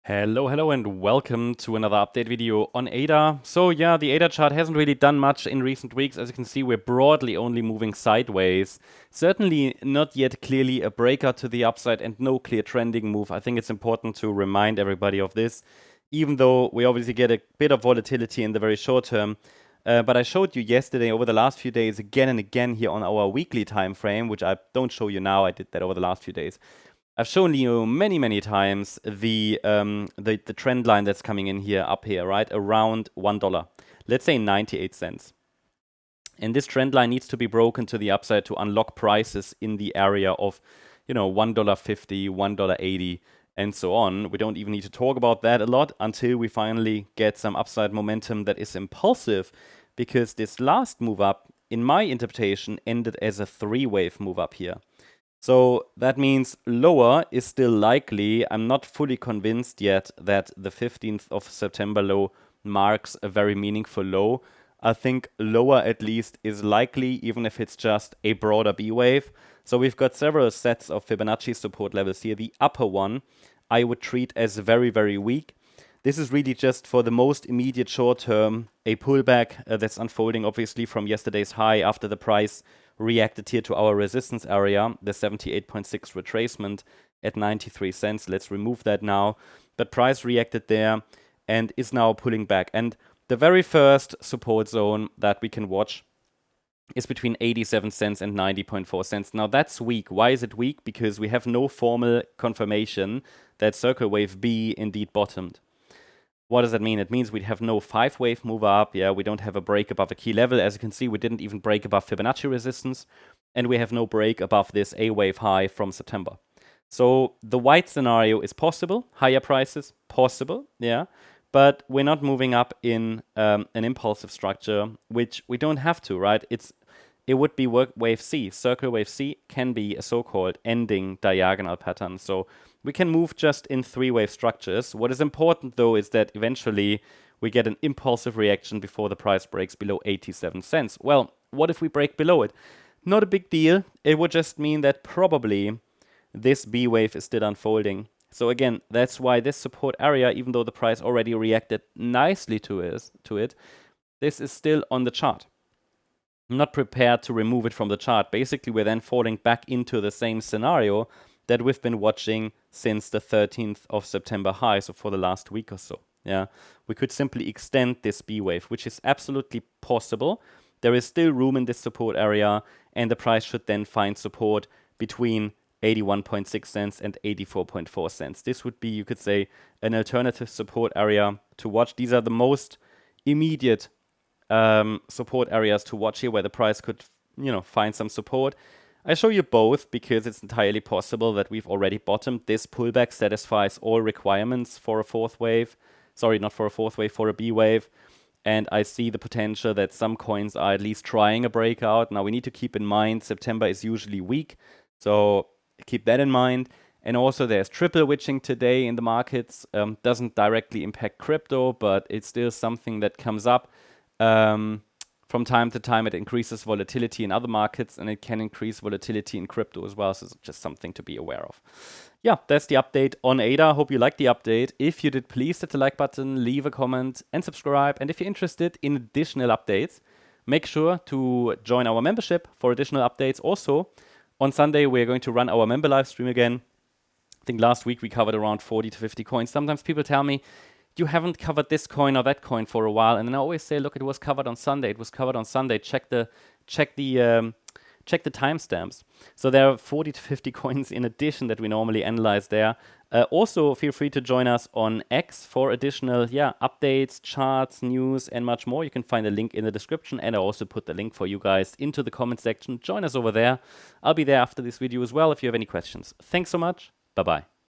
Hello and welcome to another update video on ADA. So yeah, the ADA chart hasn't really done much in recent weeks. As you can see, we're broadly only moving sideways. Certainly not yet clearly a breakout to the upside and no clear trending move. I think it's important to remind everybody of this, even though we obviously get a bit of volatility in the very short term. But I showed you yesterday over the last few days again and again here on our weekly time frame, which I don't show you now. I did that over the last few days. I've shown you many times the trend line that's coming in here, up here, right? Around $1. Let's say 98 cents. And this trend line needs to be broken to the upside to unlock prices in the area of, $1.50, $1.80, and so on. We don't even need to talk about that a lot until we finally get some upside momentum that is impulsive, because this last move up, in my interpretation, ended as a three-wave move up here. So that means lower is still likely. I'm not fully convinced yet that the 15th of September low marks a very meaningful low. I think lower at least is likely, even if it's just a broader B wave. So we've got several sets of Fibonacci support levels here. The upper one I would treat as very weak. This is really just for the most immediate short term, a pullback that's unfolding obviously from yesterday's high after the price reacted here to our resistance area, the 78.6 retracement at 93 cents. Let's remove that now. But price reacted there and is now pulling back. And the very first support zone that we can watch is between 87 cents and 90.4 cents. Now that's weak. Why is it weak? Because we have no formal confirmation that circle wave B indeed bottomed. What does that mean? It means we have no 5-wave move up. Yeah, we don't have a break above a key level. As you can see, we didn't even break above Fibonacci resistance. And we have no break above this A-wave high from September. So the white scenario is possible. Higher prices, possible. Yeah. But we're not moving up in an impulsive structure, which we don't have to, right? It would be wave C. Circle wave C can be a so-called ending diagonal pattern. So we can move just in 3-wave structures. What is important, though, is that eventually we get an impulsive reaction before the price breaks below 87 cents. Well, what if we break below it? Not a big deal. It would just mean that probably this B wave is still unfolding. So again, that's why this support area, even though the price already reacted nicely to it, this is still on the chart. I'm not prepared to remove it from the chart. Basically, we're then falling back into the same scenario that we've been watching since the 13th of September high, so for the last week or so. Yeah, we could simply extend this B wave, which is absolutely possible. There is still room in this support area, and the price should then find support between 81.6 cents and 84.4 cents. This would be, you could say, an alternative support area to watch. These are the most immediate support areas to watch here, where the price could, find some support. I show you both because it's entirely possible that we've already bottomed. This pullback satisfies all requirements for a fourth wave. Sorry, not for a fourth wave, for a B wave. And I see the potential that some coins are at least trying a breakout. Now we need to keep in mind September is usually weak, so keep that in mind. And also there's triple witching today in the markets. Doesn't directly impact crypto, but it's still something that comes up. From time to time, it increases volatility in other markets, and it can increase volatility in crypto as well. So it's just something to be aware of. Yeah, that's the update on ADA. Hope you liked the update. If you did, please hit the like button, leave a comment, and subscribe. And if you're interested in additional updates, make sure to join our membership for additional updates. Also, on Sunday, we're going to run our member live stream again. I think last week we covered around 40 to 50 coins. Sometimes people tell me, you haven't covered this coin or that coin for a while, and then I always say, look, it was covered on Sunday. It was covered on Sunday. Check the timestamps. So there are 40 to 50 coins in addition that we normally analyze there. Also, feel free to join us on X for additional updates, charts, news, and much more. You can find a link in the description, and I also put the link for you guys into the comment section. Join us over there. I'll be there after this video as well if you have any questions. Thanks so much. Bye-bye.